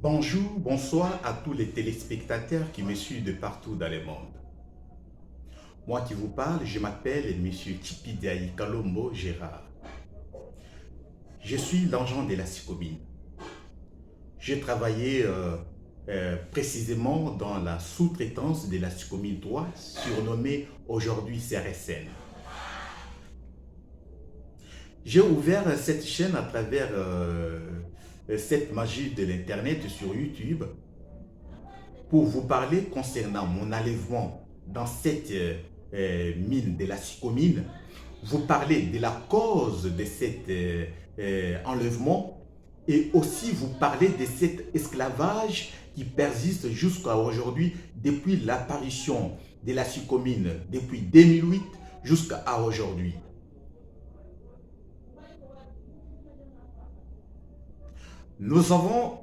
Bonjour, bonsoir à tous les téléspectateurs qui me suivent de partout dans le monde. Moi qui vous parle, je m'appelle M. Chipidiaï Kalombo Gérard. Je suis l'agent de la SICOMINE. J'ai travaillé précisément dans la sous-traitance de la SICOMINE 3, surnommée aujourd'hui CRSN. J'ai ouvert cette chaîne à travers cette magie de l'internet sur YouTube pour vous parler concernant mon enlèvement dans cette mine de la SICOMINE, vous parler de la cause de cet enlèvement et aussi vous parler de cet esclavage qui persiste jusqu'à aujourd'hui depuis l'apparition de la SICOMINE depuis 2008 jusqu'à aujourd'hui. Nous avons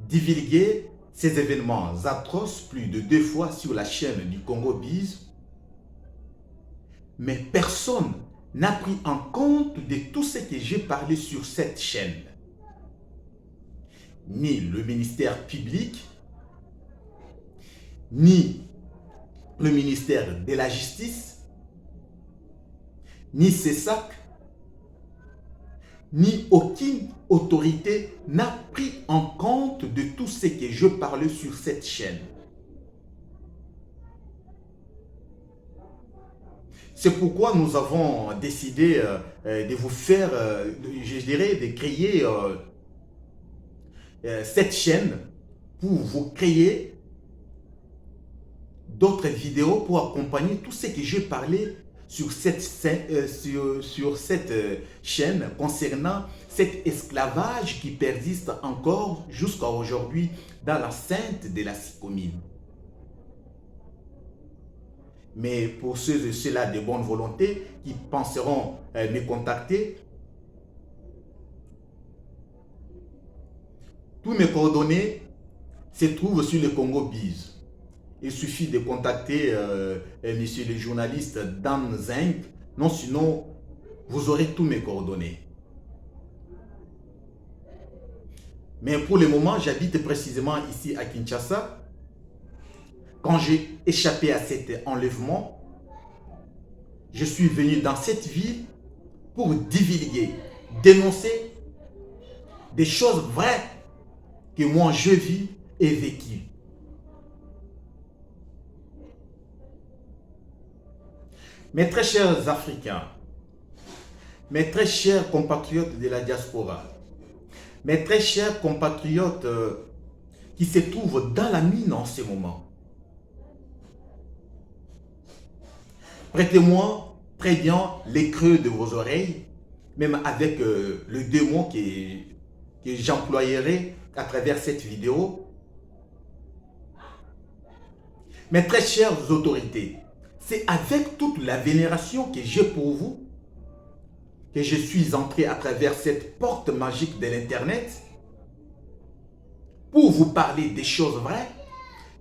divulgué ces événements atroces plus de 2 fois sur la chaîne du Congo Biz, mais personne n'a pris en compte de tout ce que j'ai parlé sur cette chaîne. Ni le ministère public, ni le ministère de la Justice, ni CESAC, ni aucune autorité n'a pris en compte de tout ce que je parlais sur cette chaîne. C'est pourquoi nous avons décidé de vous faire, je dirais, de créer cette chaîne pour vous créer d'autres vidéos pour accompagner tout ce que j'ai parlé sur cette chaîne concernant cet esclavage qui persiste encore jusqu'à aujourd'hui dans l'enceinte de la SICOMINE. Mais pour ceux et ceux-là de bonne volonté qui penseront me contacter, tous mes coordonnées se trouvent sur le Congo Biz. Il suffit de contacter monsieur le journaliste Dan Zeng, non sinon vous aurez tous mes coordonnées. Mais pour le moment, j'habite précisément ici à Kinshasa. Quand j'ai échappé à cet enlèvement, je suis venu dans cette ville pour divulguer, dénoncer des choses vraies que moi je vis et vécu. Mes très chers Africains, mes très chers compatriotes de la diaspora, mes très chers compatriotes qui se trouvent dans la mine en ce moment, prêtez-moi très bien les creux de vos oreilles, même avec le démon que j'employerai à travers cette vidéo. Mes très chères autorités, c'est avec toute la vénération que j'ai pour vous que je suis entré à travers cette porte magique de l'Internet pour vous parler des choses vraies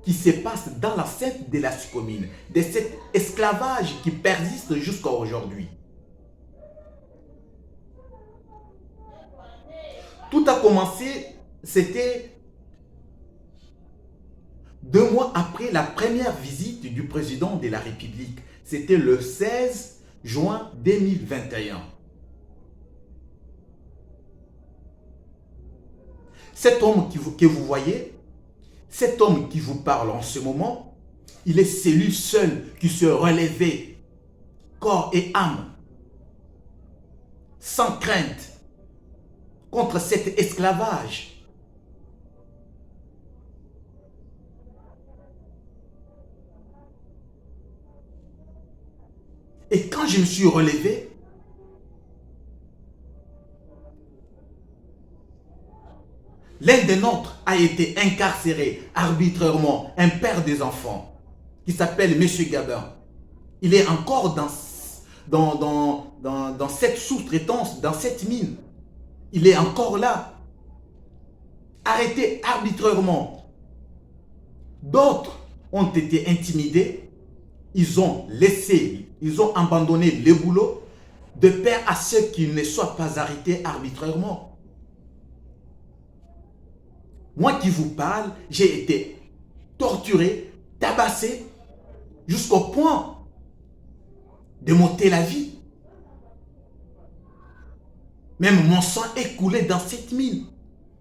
qui se passent dans l'enceinte de la SICOMINE, de cet esclavage qui persiste jusqu'à aujourd'hui. Tout a commencé, c'était 2 mois après la première visite du président de la République. C'était le 16 juin 2021. Cet homme que vous voyez, cet homme qui vous parle en ce moment, il est celui seul qui se relevait, corps et âme, sans crainte, contre cet esclavage. Et quand je me suis relevé, l'un des nôtres a été incarcéré arbitrairement, un père des enfants, qui s'appelle M. Gabin. Il est encore dans cette sous-traitance, dans cette mine. Il est encore là, arrêté arbitrairement. D'autres ont été intimidés, ils ont abandonné le boulot, de peur à ce qu'ils ne soient pas arrêtés arbitrairement. Moi qui vous parle, j'ai été torturé, tabassé, jusqu'au point de m'ôter la vie. Même mon sang est coulé dans cette mine.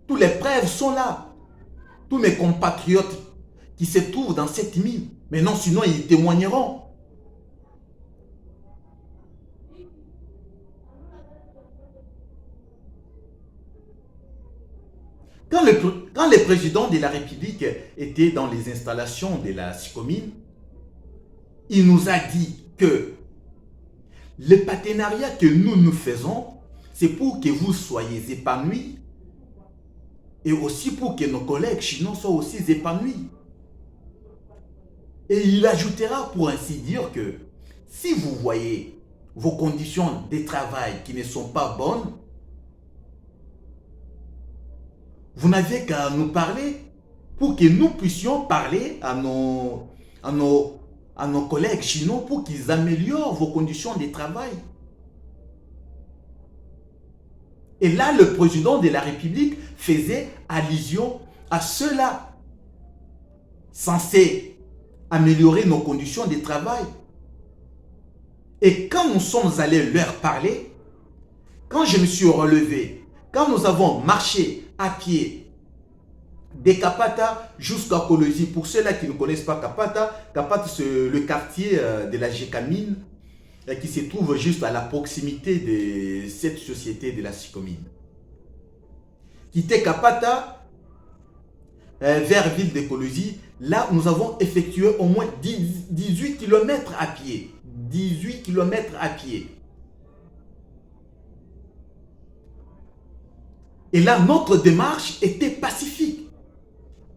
Toutes les preuves sont là. Tous mes compatriotes qui se trouvent dans cette mine. Mais non, sinon ils témoigneront. Quand le président de la République était dans les installations de la SICOMIN, il nous a dit que le partenariat que nous faisons, c'est pour que vous soyez épanouis et aussi pour que nos collègues chinois soient aussi épanouis. Et il ajoutera pour ainsi dire que si vous voyez vos conditions de travail qui ne sont pas bonnes, vous n'avez qu'à nous parler pour que nous puissions parler à nos collègues chinois pour qu'ils améliorent vos conditions de travail. Et là, le président de la République faisait allusion à cela, censé améliorer nos conditions de travail. Et quand nous sommes allés leur parler, quand je me suis relevé, quand nous avons marché à pied de Kapata jusqu'à Kolwezi, pour ceux-là qui ne connaissent pas Kapata, Kapata c'est le quartier de la Gécamine qui se trouve juste à la proximité de cette société de la SICOMIN. Quitter Kapata vers ville de Kolwezi, là nous avons effectué au moins 18 km à pied. 18 km à pied. Et là, notre démarche était pacifique.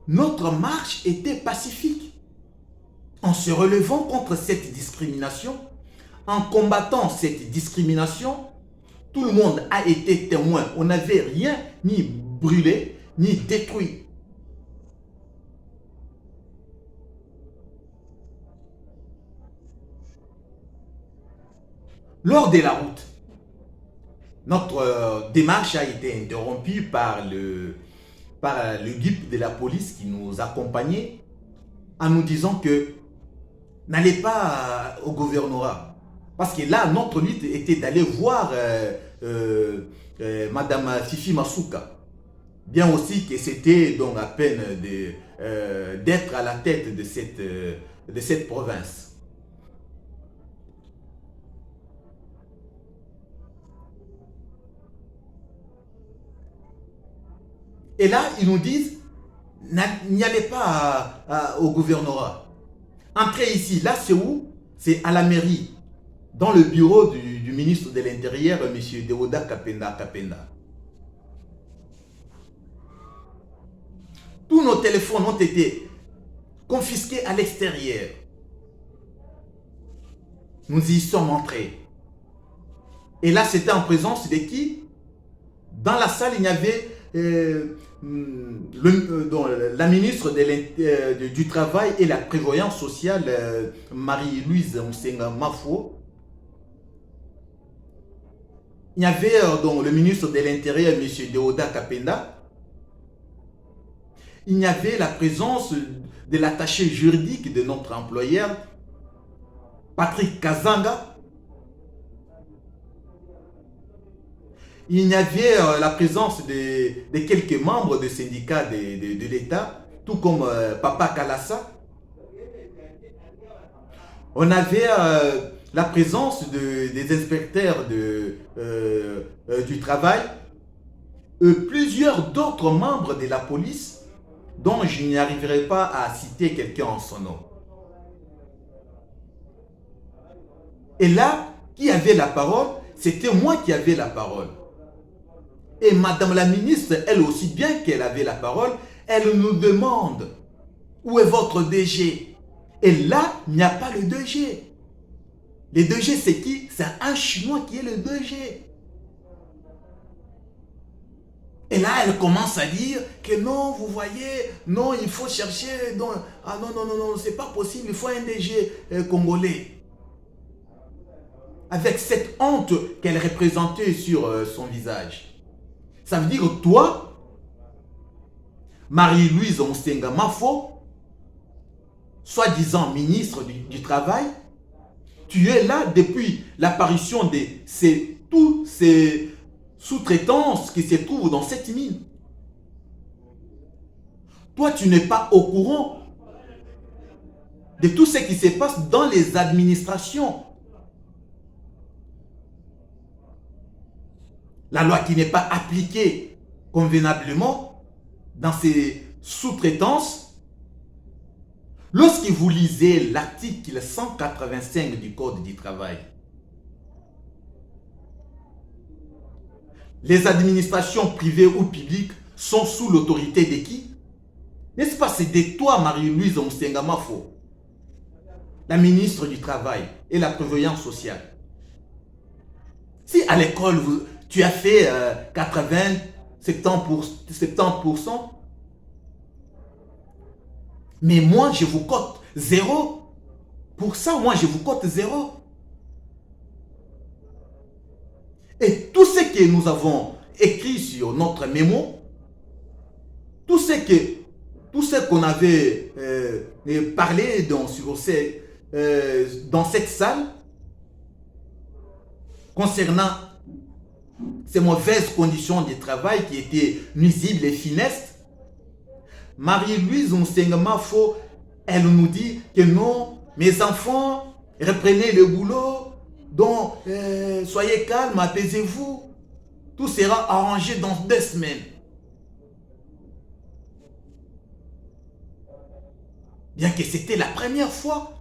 Notre marche était pacifique. En se relevant contre cette discrimination, en combattant cette discrimination, tout le monde a été témoin. On n'avait rien ni brûlé, ni détruit. Lors de la route, notre démarche a été interrompue par le guide de la police qui nous accompagnait en nous disant que n'allez pas au gouvernorat. Parce que là, notre lutte était d'aller voir Madame Fifi Masuka. Bien aussi que c'était donc à peine d'être à la tête de cette province. Et là, ils nous disent, n'y allez pas au gouvernorat. Entrez ici. Là, c'est où? C'est à la mairie, dans le bureau du ministre de l'Intérieur, M. Deoda Kapenda. Tous nos téléphones ont été confisqués à l'extérieur. Nous y sommes entrés. Et là, c'était en présence de qui? Dans la salle, il y avait la ministre du Travail et la Prévoyance sociale, Marie-Louise Msenga Mafo. Il y avait donc, le ministre de l'Intérieur, M. Deoda Kapenda. Il y avait la présence de l'attaché juridique de notre employeur, Patrick Kazanga. Il y avait la présence de quelques membres des syndicats de l'État, tout comme Papa Kalassa. On avait la présence des inspecteurs du travail, plusieurs d'autres membres de la police, dont je n'y arriverai pas à citer quelqu'un en son nom. Et là, qui avait la parole? C'était moi qui avais la parole. Et Madame la ministre, elle aussi bien qu'elle avait la parole, elle nous demande où est votre DG? Et là, il n'y a pas le DG. Le DG, c'est qui? C'est un Chinois qui est le DG. Et là, elle commence à dire que non, vous voyez, non, il faut chercher. Non, ah non, non, non, non, c'est pas possible, il faut un DG congolais. Avec cette honte qu'elle représentait sur son visage. Ça veut dire que toi, Marie-Louise Onsenga Mafo, soi-disant ministre du Travail, tu es là depuis l'apparition de tous ces sous-traitances qui se trouvent dans cette mine. Toi, tu n'es pas au courant de tout ce qui se passe dans les administrations. La loi qui n'est pas appliquée convenablement dans ces sous-traitances. Lorsque vous lisez l'article 185 du Code du travail, les administrations privées ou publiques sont sous l'autorité de qui? N'est-ce pas, c'est de toi, Marie-Louise Onsenga Mafo, la ministre du Travail et la Prévoyance sociale. Si à l'école, tu as fait 80, 70%, mais moi, je vous cote 0. Pour ça, moi, je vous cote 0. Et tout ce que nous avons écrit sur notre mémo, tout ce qu'on avait parlé dans cette salle, concernant ces mauvaises conditions de travail qui étaient nuisibles et funestes, Marie-Louise Onsenga Mafo, elle nous dit que non, mes enfants, reprenez le boulot, donc soyez calmes, apaisez-vous, tout sera arrangé dans 2 semaines. Bien que c'était la première fois,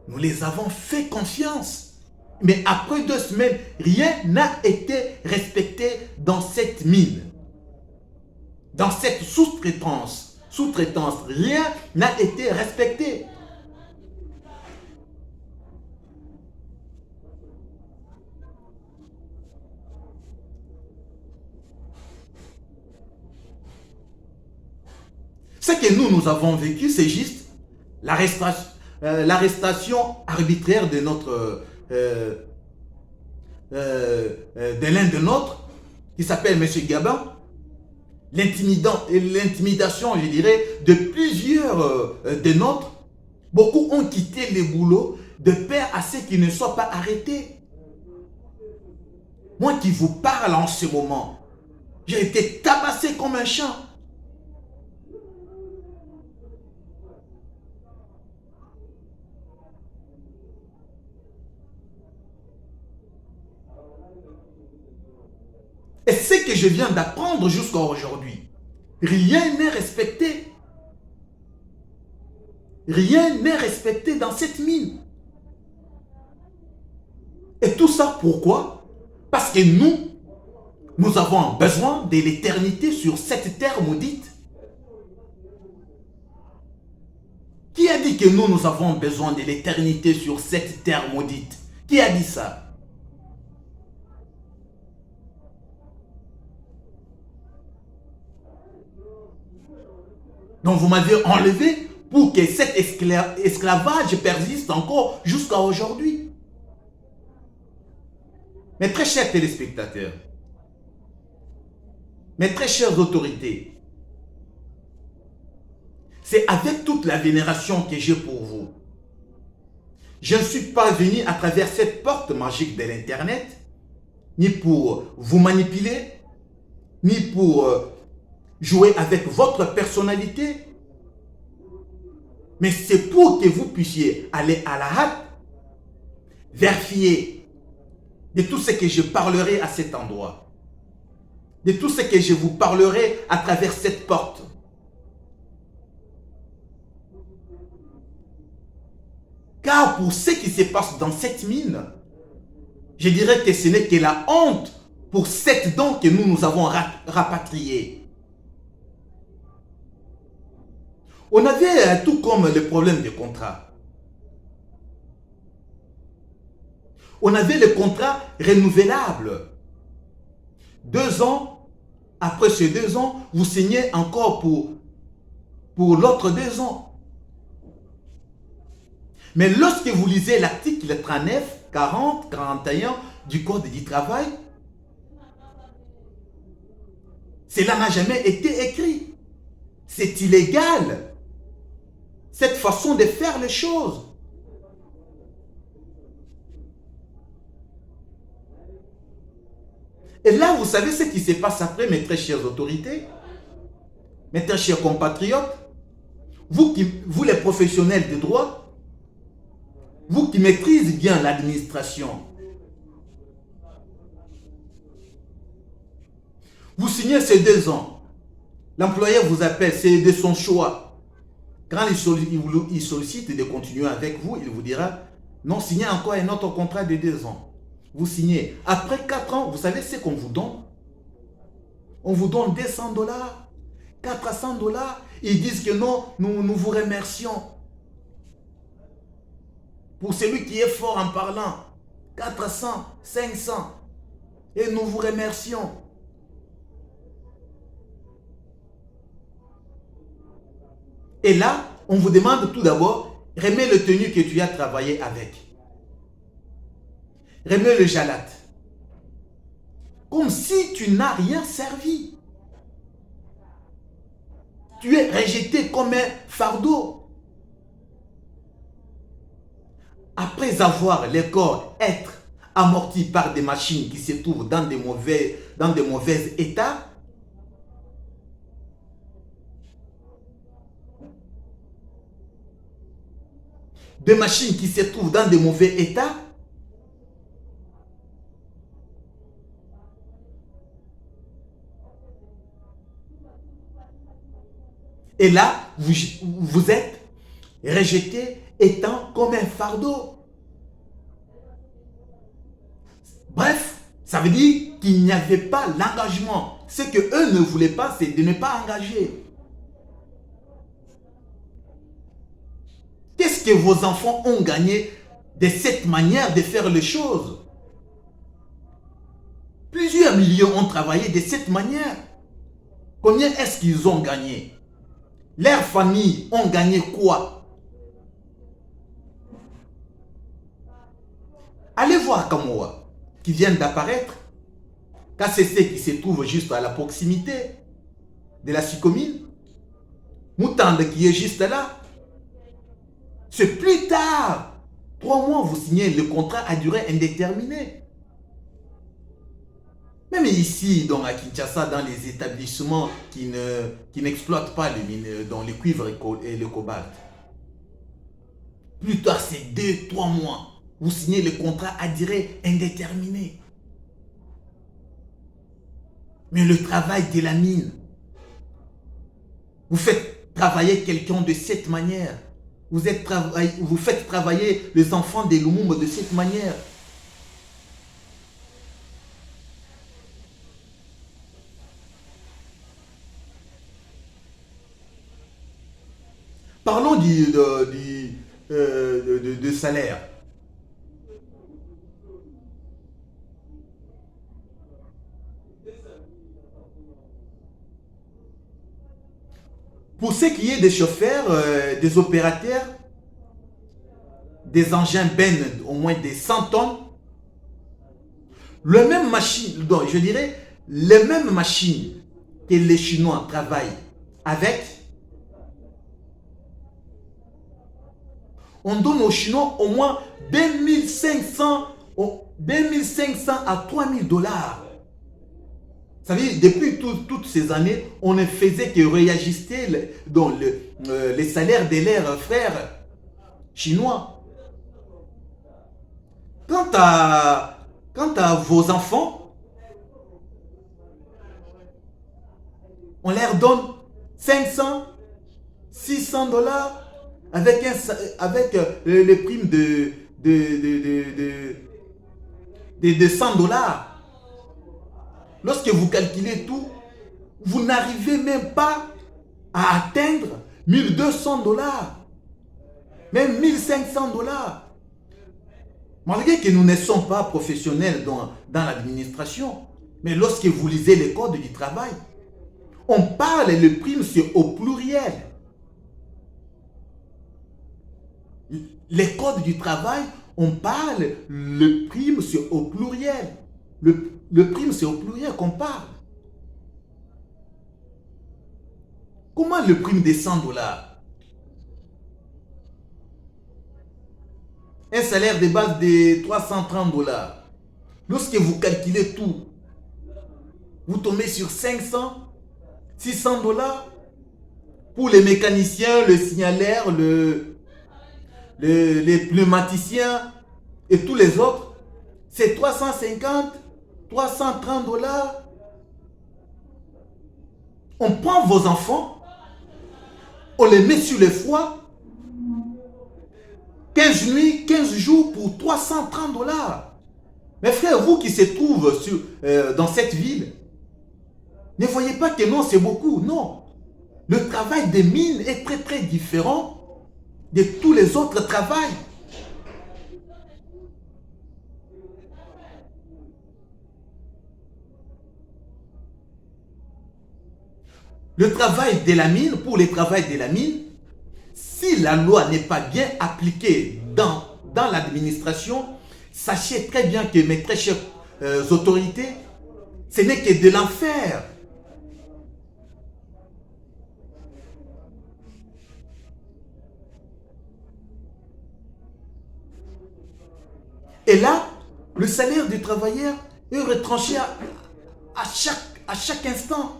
nous les avons fait confiance. Mais après 2 semaines, rien n'a été respecté dans cette mine. Dans cette sous-traitance, rien n'a été respecté. Ce que nous avons vécu, c'est juste l'arrestation arbitraire de notre de l'un de nôtres, qui s'appelle M. Gabin, l'intimidation, je dirais, de plusieurs de nôtres. Beaucoup ont quitté le boulot de peur à ce qu'ils ne soient pas arrêtés. Moi qui vous parle en ce moment, j'ai été tabassé comme un chien. Et ce que je viens d'apprendre jusqu'à aujourd'hui, rien n'est respecté. Rien n'est respecté dans cette mine. Et tout ça, pourquoi? Parce que nous avons besoin de l'éternité sur cette terre maudite. Qui a dit que nous avons besoin de l'éternité sur cette terre maudite? Qui a dit ça? Donc vous m'avez enlevé pour que cet esclavage persiste encore jusqu'à aujourd'hui. Mes très chers téléspectateurs, mes très chères autorités, c'est avec toute la vénération que j'ai pour vous. Je ne suis pas venu à travers cette porte magique de l'Internet, ni pour vous manipuler, ni pour jouer avec votre personnalité, mais c'est pour que vous puissiez aller à la hâte, vérifier de tout ce que je parlerai à cet endroit, de tout ce que je vous parlerai à travers cette porte. Car pour ce qui se passe dans cette mine, je dirais que ce n'est que la honte pour cette dent que nous avons rapatriée. On avait tout comme le problème des contrats. On avait le contrat renouvelable. 2 ans, après ces 2 ans, vous signez encore pour l'autre 2 ans. Mais lorsque vous lisez l'article 39, 40, 41 du Code du travail, Cela n'a jamais été écrit. C'est illégal. Cette façon de faire les choses. Et là, vous savez ce qui se passe après, mes très chères autorités, mes très chers compatriotes, vous les professionnels de droit, vous qui maîtrisez bien l'administration, vous signez ces 2 ans. L'employeur vous appelle, c'est de son choix. Quand il sollicite de continuer avec vous, il vous dira, non, signez encore un autre contrat de 2 ans. Vous signez. Après 4 ans, vous savez ce qu'on vous donne? On vous donne $200, $400. Ils disent que non, nous vous remercions. Pour celui qui est fort en parlant, 400, 500. Et nous vous remercions. Et là, on vous demande tout d'abord, remets le tenue que tu as travaillé avec. Remets le jalat. Comme si tu n'as rien servi. Tu es rejeté comme un fardeau. Après avoir le corps être amorti par des machines qui se trouvent dans de mauvais états, des machines qui se trouvent dans de mauvais états, et là, vous êtes rejeté étant comme un fardeau. Bref, ça veut dire qu'il n'y avait pas l'engagement. Ce que eux ne voulaient pas, c'est de ne pas engager. Qu'est-ce que vos enfants ont gagné de cette manière de faire les choses? Plusieurs millions ont travaillé de cette manière. Combien est-ce qu'ils ont gagné? Leurs familles ont gagné quoi? Allez voir Kamoa, qui vient d'apparaître. KCC qui se trouve juste à la proximité de la Sucomine. Moutande qui est juste là. C'est plus tard. 3 mois, vous signez le contrat à durée indéterminée. Même ici, dans à Kinshasa, dans les établissements qui n'exploitent pas le cuivre et le cobalt. Plus tard, c'est 2-3 mois. Vous signez le contrat à durée indéterminée. Mais le travail de la mine, vous faites travailler quelqu'un de cette manière. Vous faites travailler les enfants des Lumumba de cette manière. Parlons de salaire. Pour ce qui est des chauffeurs, des opérateurs, des engins Ben au moins des 100 tonnes, les mêmes machines, donc je dirais, les mêmes machines que les Chinois travaillent avec, on donne aux Chinois au moins 2500 à $3000. Ça veut dire, depuis toutes ces années, on ne faisait que réajuster les salaires de leurs frères chinois. Quant à vos enfants, on leur donne 500, $600 avec les primes de $100. Lorsque vous calculez tout, vous n'arrivez même pas à atteindre $1200, même $1500. Malgré que nous ne sommes pas professionnels dans l'administration, mais lorsque vous lisez les codes du travail, on parle, le prime c'est au pluriel. Les codes du travail, on parle, le prime c'est au pluriel. Le prime c'est au pluriel qu'on parle. Comment le prime de 100 dollars? Un salaire de base de 330 dollars. Lorsque vous calculez tout, vous tombez sur 500, 600 dollars pour les mécaniciens, le signalaire, les pneumaticiens et tous les autres. C'est 350, 330 dollars. On prend vos enfants, on les met sur les foies, 15 nuits, 15 jours pour 330 dollars. Mes frères, vous qui se trouvez dans cette ville, ne voyez pas que non, c'est beaucoup. Non. Le travail des mines est très très différent de tous les autres travails. Le travail de la mine, pour le travail de la mine, si la loi n'est pas bien appliquée dans l'administration, sachez très bien que mes très chères autorités, ce n'est que de l'enfer. Et là, le salaire du travailleur est retranché à chaque instant.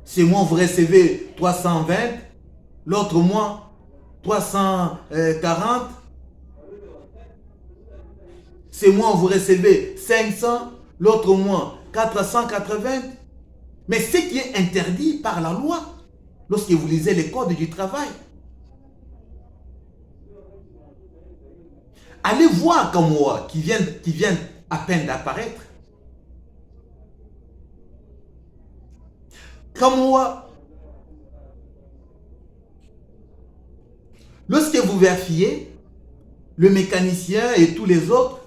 Ce mois, vous recevez 320, l'autre mois, 340. Ce mois, vous recevez 500, l'autre mois, 480. Mais ce qui est interdit par la loi, lorsque vous lisez les codes du travail, allez voir comme moi, qui viennent à peine d'apparaître. Comme moi, lorsque vous vérifiez, le mécanicien et tous les autres,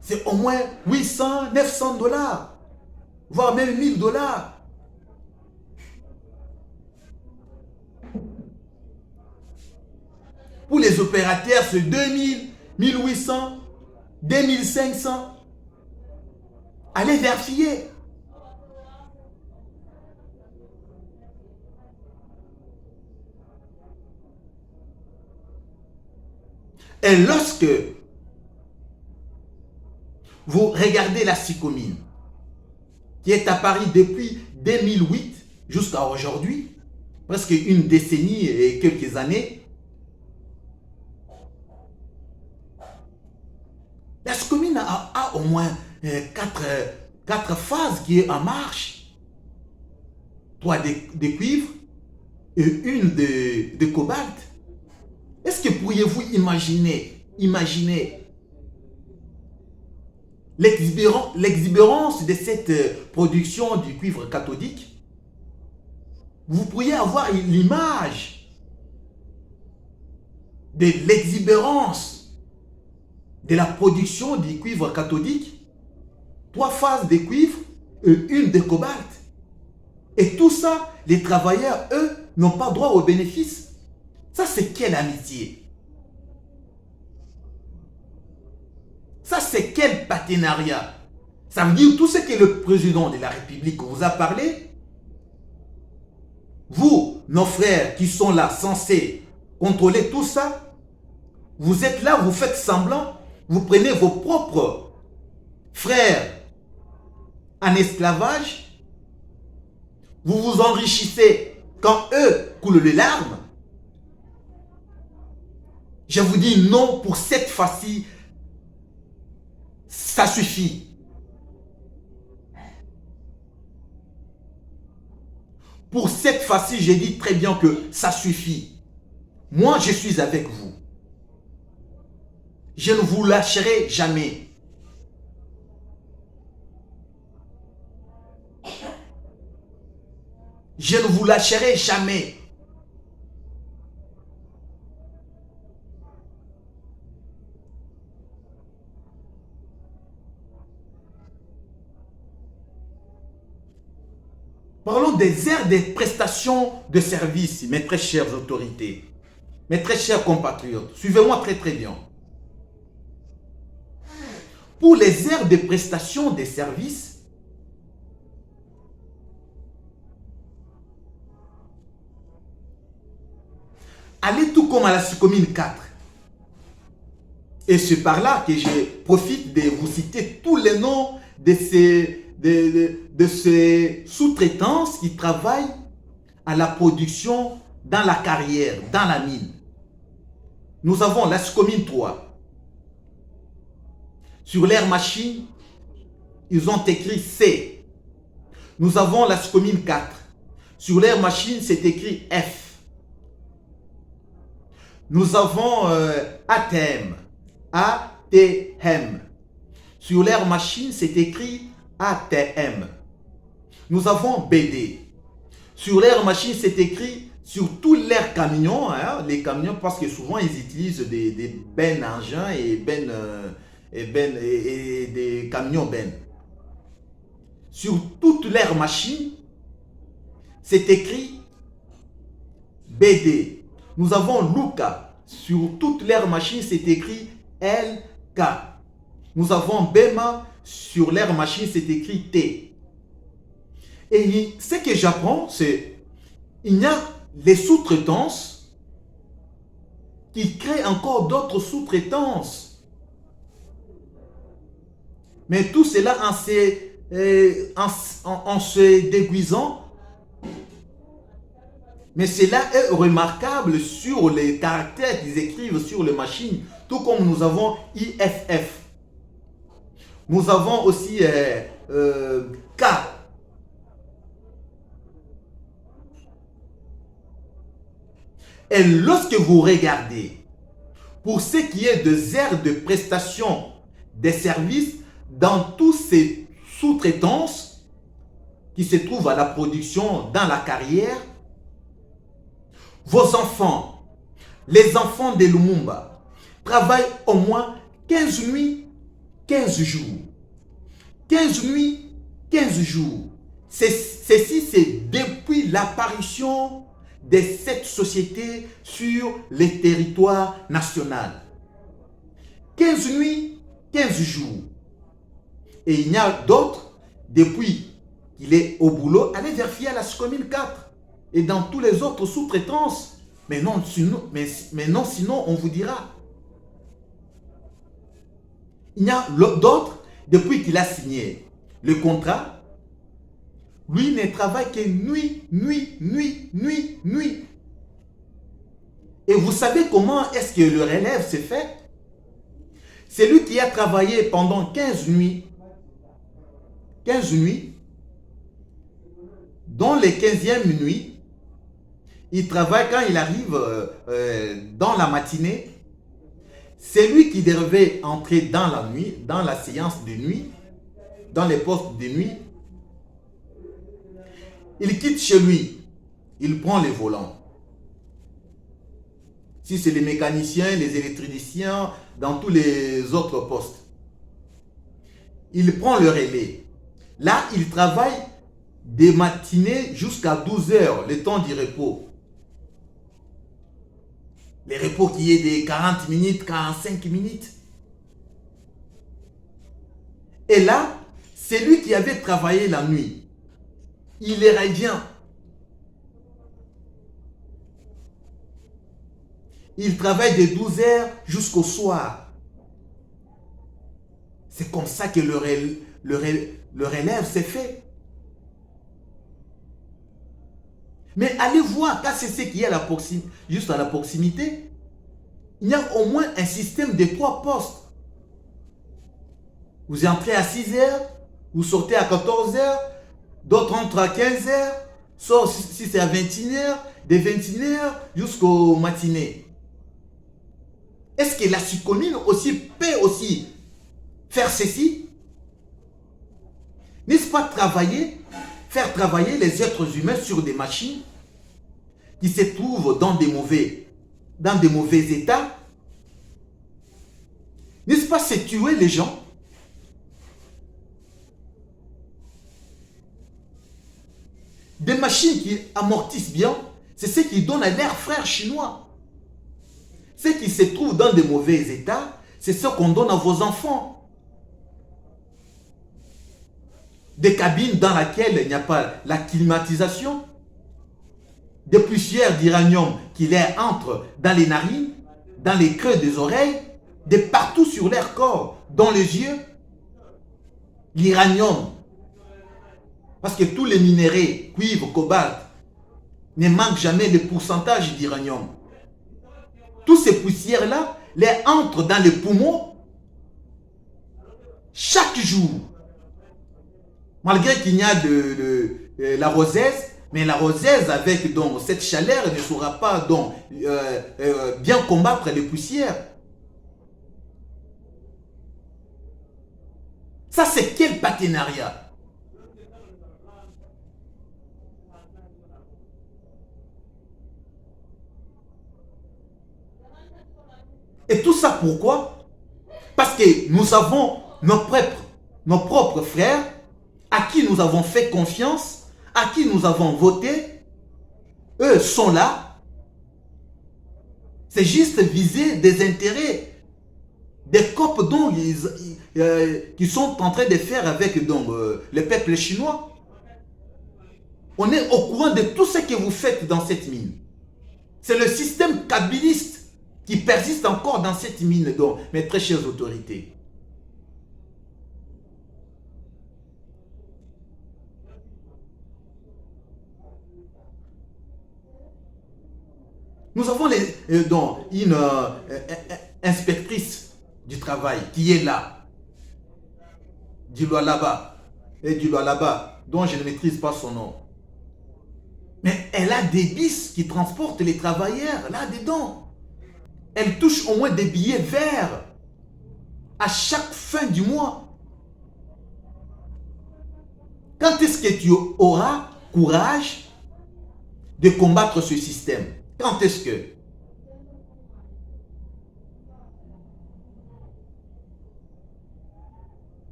c'est au moins 800, 900 dollars, voire même 1000 dollars. Pour les opérateurs, c'est 2000, 1800, 2500. Allez vérifier. Et lorsque vous regardez la Sycomine, qui est à Paris depuis 2008 jusqu'à aujourd'hui, presque une décennie et quelques années, la Sycomine a au moins 4 phases qui est en marche. 3 de cuivre et une de cobalt. Est-ce que pourriez-vous imaginer l'exubérance de cette production du cuivre cathodique? Vous pourriez avoir l'image de l'exubérance de la production du cuivre cathodique. 3 phases de cuivre et une de cobalt. Et tout ça, les travailleurs, eux, n'ont pas droit aux bénéfices. Ça, c'est quelle amitié? Ça, c'est quel partenariat? Ça veut dire tout ce que le président de la République vous a parlé. Vous, nos frères qui sont là, censés contrôler tout ça, vous êtes là, vous faites semblant, vous prenez vos propres frères en esclavage, vous vous enrichissez quand eux coulent les larmes. Je vous dis non, pour cette fois-ci, ça suffit. Pour cette fois-ci, j'ai dit très bien que ça suffit. Moi, je suis avec vous. Je ne vous lâcherai jamais. Je ne vous lâcherai jamais. Parlons des aires des prestations de services, mes très chères autorités, mes très chers compatriotes. Suivez-moi très très bien. Pour les aires de prestations des services, allez tout comme à la Sycomine 4. Et c'est par là que je profite de vous citer tous les noms de ces sous-traitances qui travaillent à la production dans la carrière, dans la mine. Nous avons la Sycomine 3. Sur leur machine, ils ont écrit C. Nous avons la Sycomine 4. Sur leur machine, c'est écrit F. Nous avons ATM. ATM. Sur leur machine, c'est écrit ATM. Nous avons BD. Sur leur machine, c'est écrit sur tous leurs camions, hein, les camions, parce que souvent ils utilisent des bennes engins et des camions bennes. Sur toutes leurs machines, c'est écrit BD. Nous avons Luca. Sur toutes leurs machines, c'est écrit LK. Nous avons Bema. Sur leurs machines, c'est écrit T. Et ce que j'apprends, c'est il y a les sous-traitances qui créent encore d'autres sous-traitances. Mais tout cela en se déguisant. Mais cela est remarquable sur les caractères qu'ils écrivent sur les machines, tout comme nous avons IFF. Nous avons aussi K. Et lorsque vous regardez, pour ce qui est des aires de prestation des services, dans tous ces sous-traitances qui se trouvent à la production, dans la carrière, vos enfants, les enfants de Lumumba, travaillent au moins 15 nuits, 15 jours. 15 nuits, 15 jours. Ceci, c'est depuis l'apparition de cette société sur les territoires nationaux. 15 nuits, 15 jours. Et il y a d'autres, depuis qu'il est au boulot, allez vérifier à la Sycomine 4 et dans tous les autres sous-traitances. Mais non, sinon, on vous dira. Il y a d'autres, depuis qu'il a signé le contrat, lui ne travaille que nuit, nuit, nuit, nuit, nuit. Et vous savez comment est-ce que le relève s'est fait? C'est lui qui a travaillé pendant 15 nuits. 15 nuits. Dans les 15e nuits, il travaille quand il arrive dans la matinée. C'est lui qui devait entrer dans la nuit, dans la séance de nuit, dans les postes de nuit. Il quitte chez lui, il prend les volants. Si c'est les mécaniciens, les électriciens, dans tous les autres postes. Il prend le relais. Là, il travaille des matinées jusqu'à 12 heures, le temps du repos. Les repos qui est de 40 minutes, 45 minutes. Et là, c'est lui qui avait travaillé la nuit. Il les revient. Il travaille de 12 heures jusqu'au soir. C'est comme ça que le relève s'est fait. Mais allez voir, quand c'est ce qui est juste à la proximité, il y a au moins un système de 3 postes. Vous entrez à 6 heures, vous sortez à 14 heures, d'autres entrent à 15 heures, sauf si c'est à 21 heures, de 21 heures jusqu'au matinée. Est-ce que la Sycomine aussi peut aussi faire ceci? N'est-ce pas faire travailler les êtres humains sur des machines qui se trouvent dans des mauvais états? N'est-ce pas c'est tuer les gens? Des machines qui amortissent bien, c'est ce qui donne à leurs frères chinois. Ce qui se trouve dans des mauvais états, c'est ce qu'on donne à vos enfants. Des cabines dans lesquelles il n'y a pas la climatisation. des poussières d'uranium qui leur entrent dans les narines, dans les creux des oreilles, de partout sur leur corps, dans les yeux. L'uranium, parce que tous les minéraux, cuivre, cobalt, ne manquent jamais le pourcentage d'uranium. Toutes ces poussières-là, les entrent dans les poumons chaque jour. Malgré qu'il y a la rosaise, mais la rosaise avec donc, cette chaleur ne saura pas donc, bien combattre les poussières. Ça, c'est quel partenariat? Et tout ça pourquoi? Parce que nous avons nos propres frères à qui nous avons fait confiance, à qui nous avons voté. Eux sont là. C'est juste viser des intérêts, des copes donc, qui sont en train de faire avec donc, le peuple chinois. On est au courant de tout ce que vous faites dans cette mine. C'est le système kabyliste qui persiste encore dans cette mine, donc, mes très chères autorités. Nous avons donc, une inspectrice du travail qui est là, du là-bas, et du là-bas, dont je ne maîtrise pas son nom. Mais elle a des bis qui transportent les travailleurs là-dedans. Elle touche au moins des billets verts à chaque fin du mois. Quand est-ce que tu auras courage de combattre ce système? Quand est-ce que?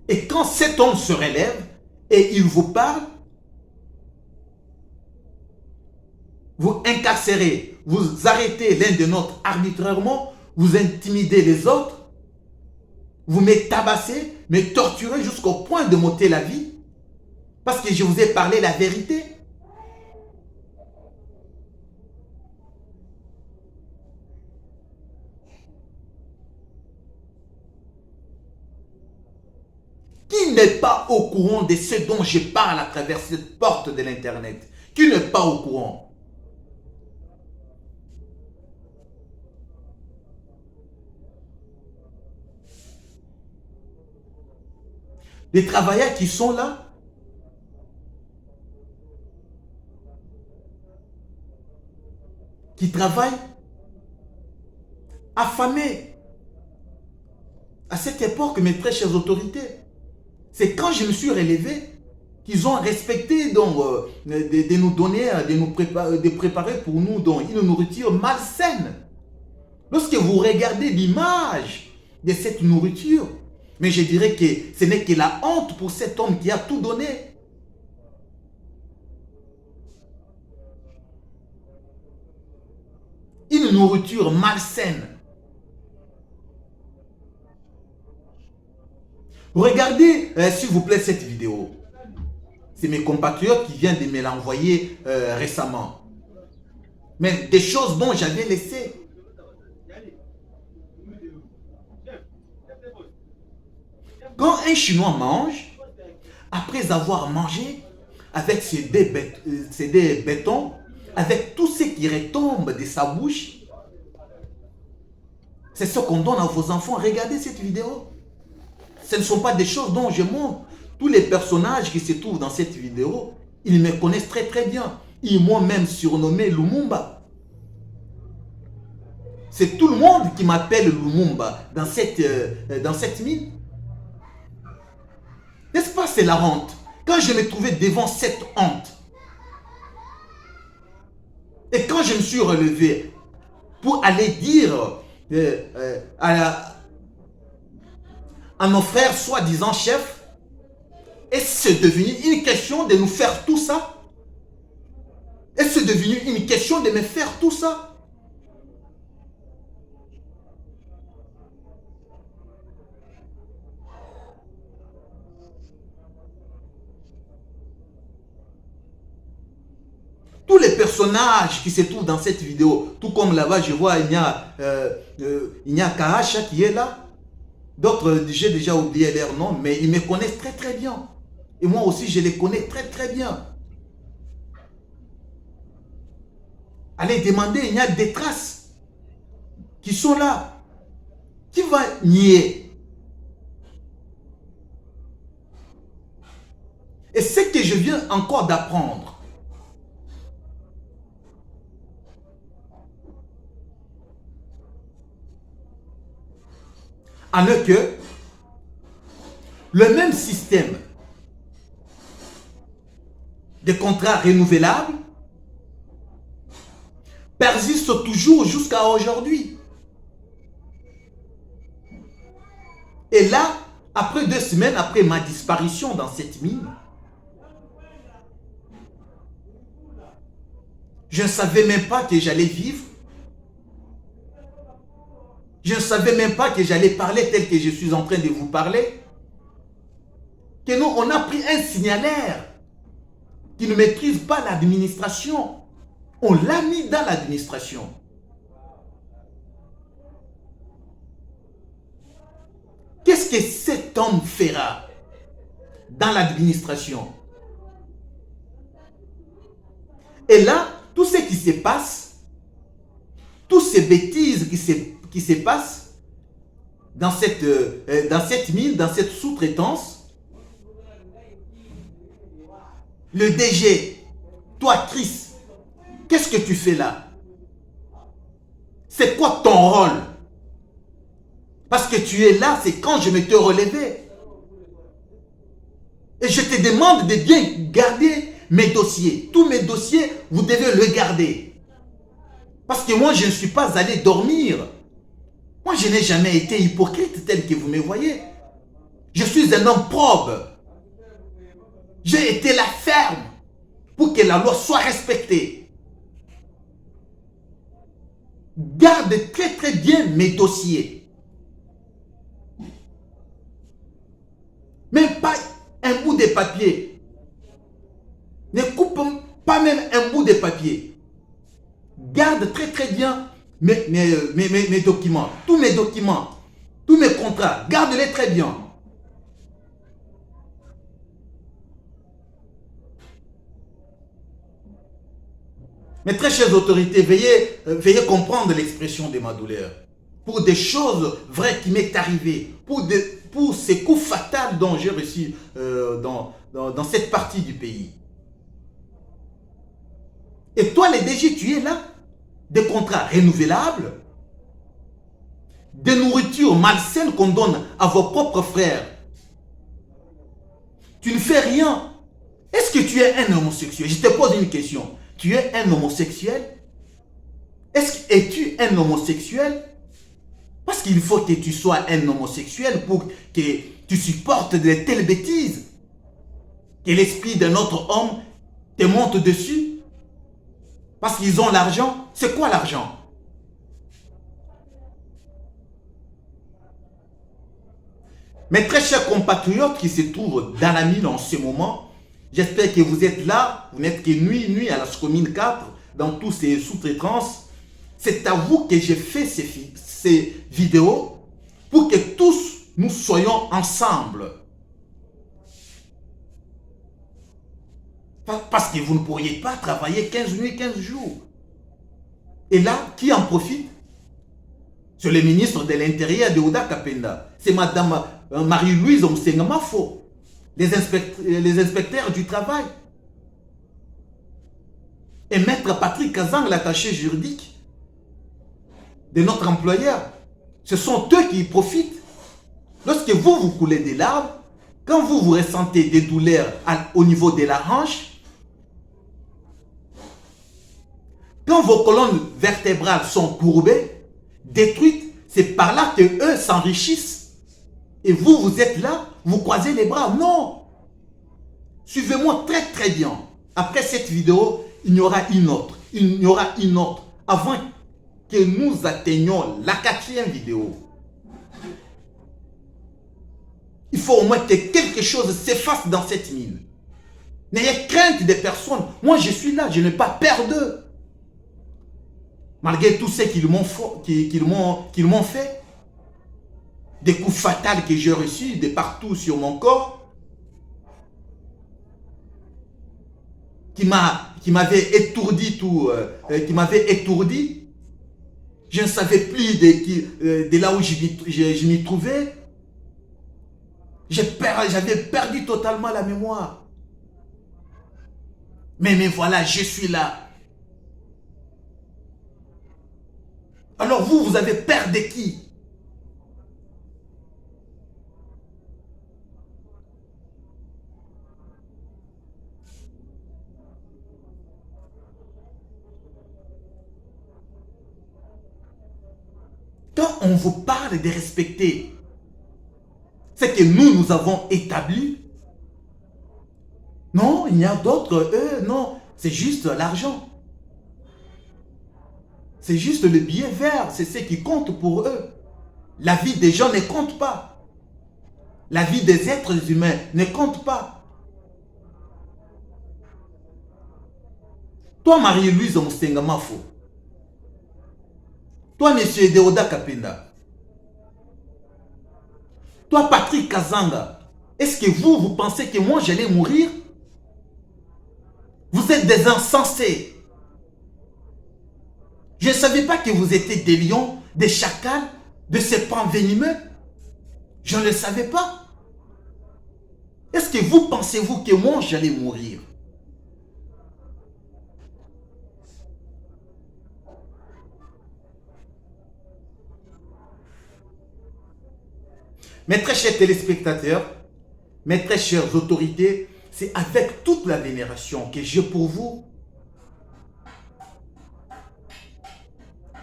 Et quand cet homme se relève et il vous parle, vous incarcérez, vous arrêtez l'un de nôtres arbitrairement, vous intimidez les autres, vous me tabassez, me torturez jusqu'au point de m'ôter la vie, parce que je vous ai parlé la vérité. Qui n'est pas au courant de ce dont je parle à travers cette porte de l'Internet? Qui n'est pas au courant? Les travailleurs qui sont là, qui travaillent affamés. À cette époque, mes très chères autorités, c'est quand je me suis relevé qu'ils ont respecté donc, de nous donner, de préparer pour nous donc, une nourriture malsaine. Lorsque vous regardez l'image de cette nourriture, mais je dirais que ce n'est que la honte pour cet homme qui a tout donné. Une nourriture malsaine. Regardez, s'il vous plaît, cette vidéo. C'est mes compatriotes qui viennent de me l'envoyer récemment. Mais des choses dont j'avais laissé. Quand un Chinois mange, après avoir mangé, avec ses dés béton, avec tout ce qui retombe de sa bouche, c'est ce qu'on donne à vos enfants. Regardez cette vidéo. Ce ne sont pas des choses dont je montre. Tous les personnages qui se trouvent dans cette vidéo, ils me connaissent très très bien. Ils m'ont même surnommé Lumumba. C'est tout le monde qui m'appelle Lumumba dans cette mine. N'est-ce pas, c'est la honte? Quand je me trouvais devant cette honte, et quand je me suis relevé pour aller dire à nos frères soi-disant chefs, est-ce devenu une question de nous faire tout ça? Est-ce devenu une question de me faire tout ça? Tous les personnages qui se trouvent dans cette vidéo, tout comme là-bas, je vois, il y a Kahacha qui est là. D'autres, j'ai déjà oublié leur nom, mais ils me connaissent très très bien. Et moi aussi, je les connais très très bien. Allez demander, il y a des traces qui sont là. Qui va nier? Et ce que je viens encore d'apprendre, en est que le même système de contrats renouvelables persiste toujours jusqu'à aujourd'hui. Et là, après 2 semaines, après ma disparition dans cette mine, je ne savais même pas que j'allais vivre. Je ne savais même pas que j'allais parler tel que je suis en train de vous parler. Que nous, on a pris un signalaire qui ne maîtrise pas l'administration. On l'a mis dans l'administration. Qu'est-ce que cet homme fera dans l'administration? Et là, tout ce qui se passe, toutes ces bêtises qui se passent dans cette mine, dans cette sous-traitance, le DG, toi Chris, qu'est-ce que tu fais là? C'est quoi ton rôle? Parce que tu es là, c'est quand je me te relevé. Et je te demande de bien garder mes dossiers. Tous mes dossiers, vous devez les garder. Parce que moi, je ne suis pas allé dormir. Moi, je n'ai jamais été hypocrite tel que vous me voyez. Je suis un homme probe. J'ai été la ferme pour que la loi soit respectée. Garde très très bien mes dossiers. Même pas un bout de papier. Ne coupe pas même un bout de papier. Garde très très bien mes documents. Tous mes documents. Tous mes contrats. Garde-les très bien. Mes très chères autorités, veuillez comprendre l'expression de ma douleur. Pour des choses vraies qui m'est arrivé, pour ces coups fatals dont j'ai reçus dans cette partie du pays. Et toi, les DG, tu es là, des contrats renouvelables, des nourritures malsaines qu'on donne à vos propres frères. Tu ne fais rien. Est-ce que tu es un homosexuel? Je te pose une question. Tu es un homosexuel? Es-tu un homosexuel? Parce qu'il faut que tu sois un homosexuel pour que tu supportes de telles bêtises. Que l'esprit d'un autre homme te monte dessus. Parce qu'ils ont l'argent. C'est quoi l'argent? Mes très chers compatriotes qui se trouvent dans la mine en ce moment, j'espère que vous êtes là, vous n'êtes que nuit à la commune 4, dans tous ces sous-traitances. C'est à vous que j'ai fait ces vidéos pour que tous nous soyons ensemble. Parce que vous ne pourriez pas travailler 15 nuits, 15 jours. Et là, qui en profite? C'est le ministre de l'Intérieur de Oda Kapenda. C'est Madame Marie-Louise Omsengamafo. Les inspecteurs du travail. Et Maître Patrick Kazang, l'attaché juridique de notre employeur. Ce sont eux qui y profitent. Lorsque vous coulez des larmes, quand vous ressentez des douleurs au niveau de la hanche, quand vos colonnes vertébrales sont courbées, détruites, c'est par là qu'eux s'enrichissent. Et vous êtes là, vous croisez les bras. Non. Suivez-moi très très bien. Après cette vidéo, il y aura une autre. Il y aura une autre. Avant que nous atteignions la 4e vidéo. Il faut au moins que quelque chose s'efface dans cette mine. N'ayez crainte des personnes. Moi, je suis là, je n'ai pas peur d'eux. Malgré tout ce qu'ils m'ont fait, des coups fatals que j'ai reçus de partout sur mon corps, qui m'avait étourdi qui m'avait étourdi. Je ne savais plus de là où je m'y trouvais. J'avais perdu totalement la mémoire. Mais voilà, je suis là. Alors vous avez peur de qui? Quand on vous parle de respecter ce que nous avons établi, non, il y a d'autres, eux, non, c'est juste l'argent. C'est juste le billet vert, c'est ce qui compte pour eux. La vie des gens ne compte pas. La vie des êtres humains ne compte pas. Toi, Marie-Louise Mostengamafo, toi, Monsieur Deoda Kapenda, toi, Patrick Kazanga, est-ce que vous pensez que moi, j'allais mourir? Vous êtes des insensés. Je ne savais pas que vous étiez des lions, des chacals, de serpents venimeux. Je ne le savais pas. Est-ce que vous pensez-vous que moi, j'allais mourir? Mes très chers téléspectateurs, mes très chères autorités, c'est avec toute la vénération que j'ai pour vous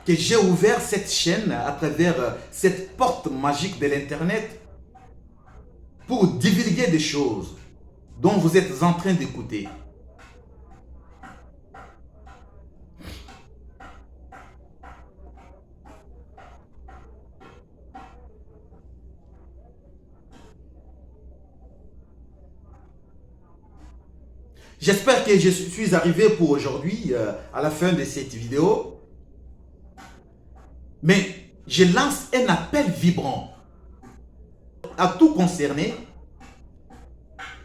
que j'ai ouvert cette chaîne à travers cette porte magique de l'Internet pour divulguer des choses dont vous êtes en train d'écouter. J'espère que je suis arrivé pour aujourd'hui à la fin de cette vidéo. Mais je lance un appel vibrant à tout concerné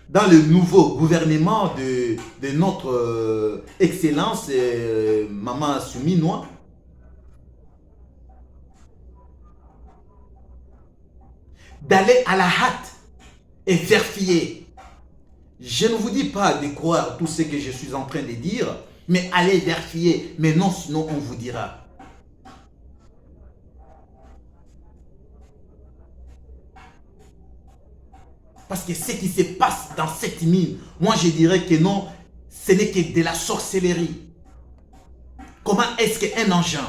dans le nouveau gouvernement de notre excellence Maman Assumi Noa. D'aller à la hâte et vérifier. Je ne vous dis pas de croire tout ce que je suis en train de dire, mais allez vérifier. Mais non, sinon on vous dira. Parce que ce qui se passe dans cette mine, moi je dirais que non, ce n'est que de la sorcellerie. Comment est-ce qu'un engin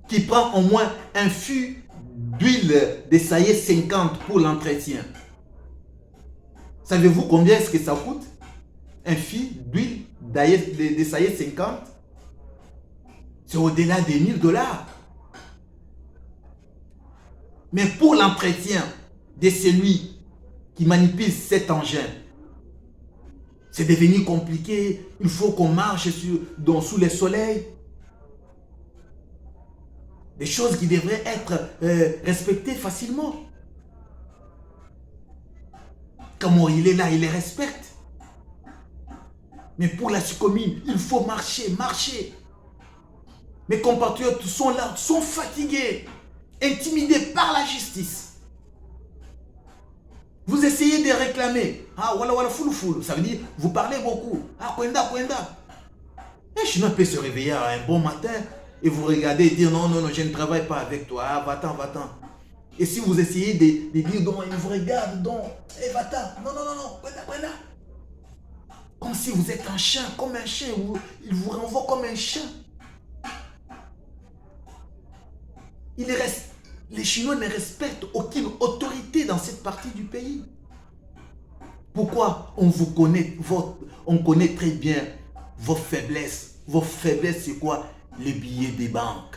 qui prend au moins un fût d'huile de saillie 50 pour l'entretien, savez-vous combien est-ce que ça coûte? Un fût d'huile de saillie 50, c'est au-delà des 1000 $. Mais pour l'entretien de celui qui manipule cet engin, c'est devenu compliqué. Il faut qu'on marche sous le soleil. Des choses qui devraient être respectées facilement. Comment il est là, il les respecte. Mais pour la commune, il faut marcher, marcher. Mes compatriotes sont là, sont fatigués, intimidés par la justice. Vous essayez de réclamer. Ah, voilà, voilà, foulou. Ça veut dire, vous parlez beaucoup. Ah, Kwenda. Un Chinois peut se réveiller un bon matin et vous regardez et dire non, je ne travaille pas avec toi. Ah, va-t'en. Et si vous essayez de dire non, il vous regarde, donc, va-t'en. Non, Kwenda. Comme si vous êtes un chien, comme un chien. Il vous renvoie comme un chien. Les Chinois ne respectent aucune autorité dans cette partie du pays. Pourquoi? On vous connaît, on connaît très bien vos faiblesses. Vos faiblesses, c'est quoi? Les billets des banques.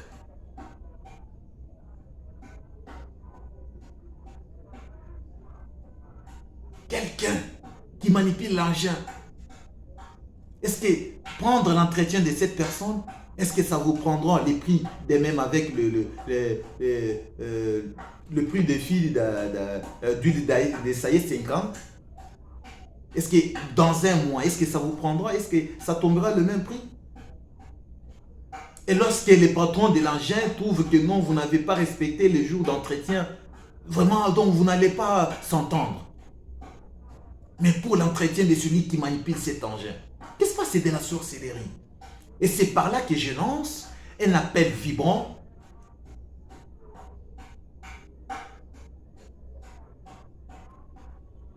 Quelqu'un qui manipule l'engin. Est-ce que prendre l'entretien de cette personne, est-ce que ça vous prendra les prix des mêmes avec le prix de fil d'huile de Saïe 50? Est-ce que dans un mois, est-ce que ça vous prendra? Est-ce que ça tombera le même prix? Et lorsque les patrons de l'engin trouvent que non, vous n'avez pas respecté les jours d'entretien, vraiment, donc vous n'allez pas s'entendre. Mais pour l'entretien de celui qui manipule cet engin, qu'est-ce que c'est de la sorcellerie? Et c'est par là que je lance un appel vibrant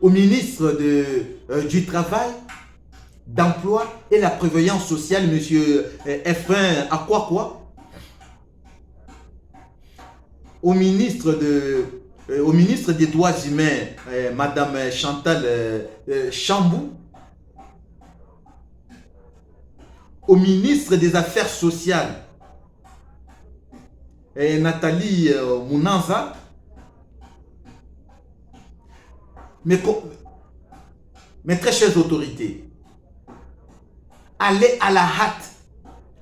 au ministre du Travail, d'Emploi et la Prévoyance sociale, M. Efrain Akwakwa, au ministre des Droits humains, Mme Chantal Chambou, au ministre des Affaires sociales, Nathalie Mounanza, mes très chères autorités, allez à la hâte,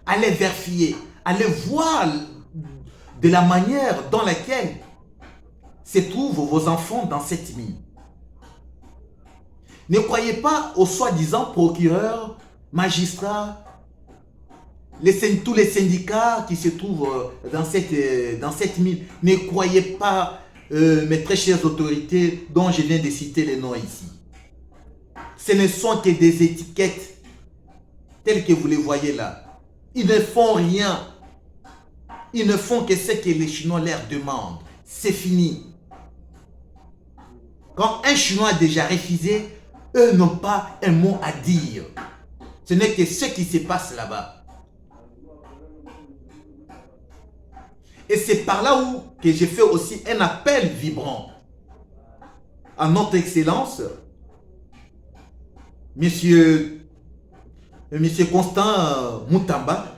allez vérifier, allez voir de la manière dans laquelle se trouvent vos enfants dans cette mine. Ne croyez pas aux soi-disant procureurs, magistrats, tous les syndicats qui se trouvent dans cette mine. Ne croyez pas, mes très chères autorités, dont je viens de citer les noms ici. Ce ne sont que des étiquettes telles que vous les voyez là. Ils ne font rien. Ils ne font que ce que les Chinois leur demandent. C'est fini. Quand un Chinois a déjà refusé, eux n'ont pas un mot à dire. Ce n'est que ce qui se passe là-bas. Et c'est par là où que j'ai fait aussi un appel vibrant à notre Excellence, Monsieur Constant Moutamba.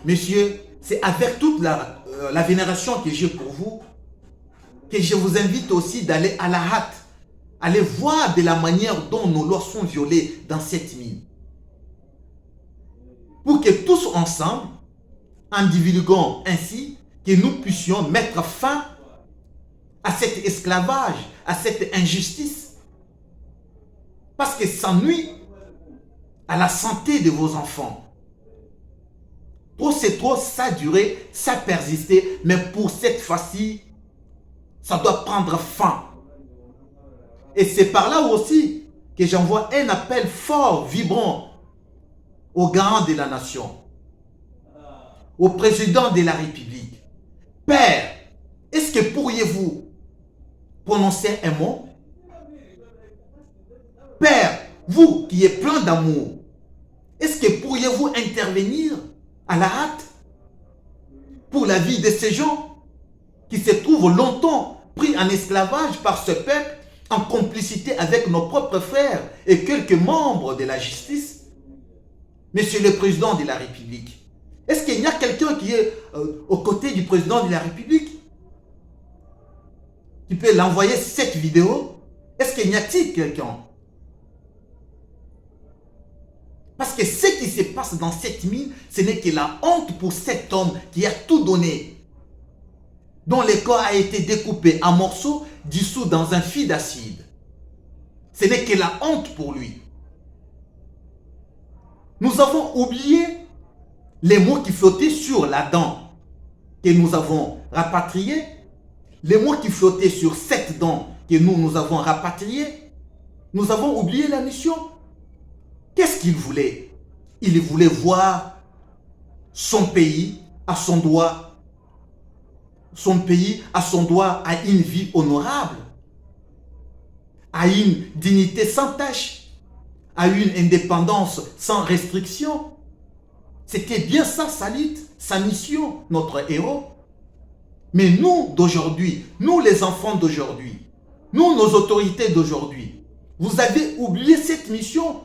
Monsieur, c'est avec toute la vénération que j'ai pour vous que je vous invite aussi d'aller à la hâte, aller voir de la manière dont nos lois sont violées dans cette mine. Pour que tous ensemble, en divulguant ainsi, que nous puissions mettre fin à cet esclavage, à cette injustice. Parce que ça nuit à la santé de vos enfants. Trop c'est trop, ça a duré, ça a persisté, mais pour cette fois-ci, ça doit prendre fin. Et c'est par là aussi que j'envoie un appel fort, vibrant, aux garants de la nation, au président de la République. Père, est-ce que pourriez-vous prononcer un mot? Père, vous qui êtes plein d'amour, est-ce que pourriez-vous intervenir à la hâte pour la vie de ces gens qui se trouvent longtemps pris en esclavage par ce peuple, en complicité avec nos propres frères et quelques membres de la justice? Monsieur le Président de la République, est-ce qu'il y a quelqu'un qui est aux côtés du Président de la République qui peut l'envoyer cette vidéo? Est-ce qu'il y a-t-il quelqu'un? Parce que ce qui se passe dans cette mine, ce n'est que la honte pour cet homme qui a tout donné, dont le corps a été découpé en morceaux, dissous dans un fil d'acide. Ce n'est que la honte pour lui. Nous avons oublié les mots qui flottaient sur la dent que nous avons rapatriés, les mots qui flottaient sur cette dent que nous avons rapatriés. Nous avons oublié la mission. Qu'est-ce qu'il voulait? Il voulait voir son pays à son droit, son pays à son droit à une vie honorable, à une dignité sans tache, à une indépendance sans restriction. C'était bien ça sa lutte, sa mission, notre héros. Mais nous d'aujourd'hui, nous les enfants d'aujourd'hui, nous nos autorités d'aujourd'hui, vous avez oublié cette mission.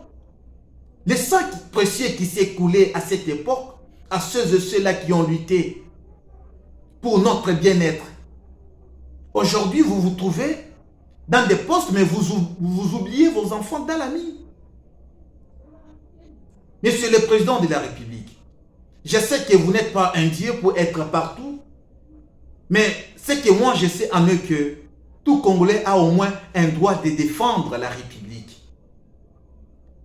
Les sang précieux qui s'est coulé à cette époque, à ceux et ceux-là qui ont lutté pour notre bien-être. Aujourd'hui, vous vous trouvez dans des postes, mais vous oubliez vos enfants dans la mine. Monsieur le Président de la République, je sais que vous n'êtes pas un Dieu pour être partout, mais c'est que moi je sais en eux que tout Congolais a au moins un droit de défendre la République.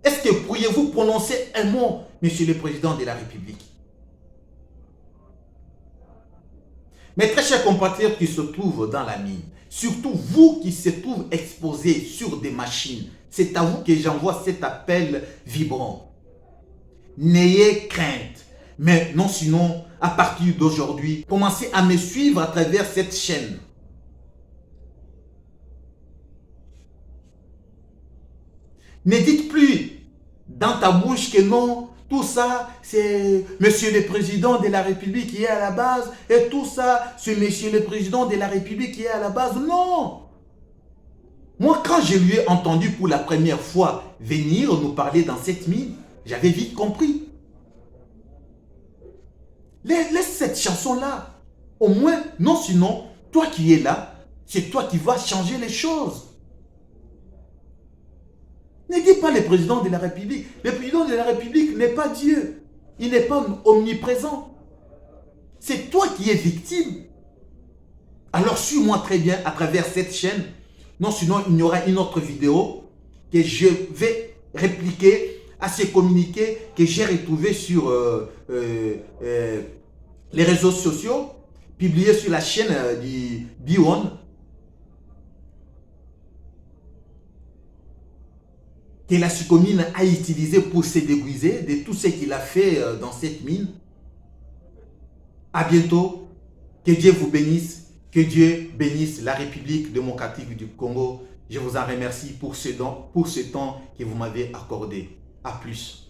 Est-ce que pourriez-vous prononcer un mot, Monsieur le Président de la République? Mes très chers compatriotes qui se trouvent dans la mine, surtout vous qui se trouvez exposés sur des machines, c'est à vous que j'envoie cet appel vibrant. N'ayez crainte, mais non sinon, à partir d'aujourd'hui, commencez à me suivre à travers cette chaîne. Ne dites plus dans ta bouche que non, tout ça, c'est Monsieur le Président de la République qui est à la base, et tout ça, c'est Monsieur le Président de la République qui est à la base. Non! Moi, quand je lui ai entendu pour la première fois venir nous parler dans cette mine, j'avais vite compris. Laisse cette chanson-là. Au moins, non sinon, toi qui es là, c'est toi qui vas changer les choses. Ne dis pas le président de la République. Le président de la République n'est pas Dieu. Il n'est pas omniprésent. C'est toi qui es victime. Alors suis-moi très bien à travers cette chaîne. Non, sinon il y aura une autre vidéo que je vais répliquer à ces communiqués que j'ai retrouvés sur les réseaux sociaux, publiés sur la chaîne du B1. Que la Sucomine a utilisé pour se déguiser de tout ce qu'il a fait dans cette mine. À bientôt. Que Dieu vous bénisse. Que Dieu bénisse la République démocratique du Congo. Je vous en remercie pour ce temps que vous m'avez accordé. À plus.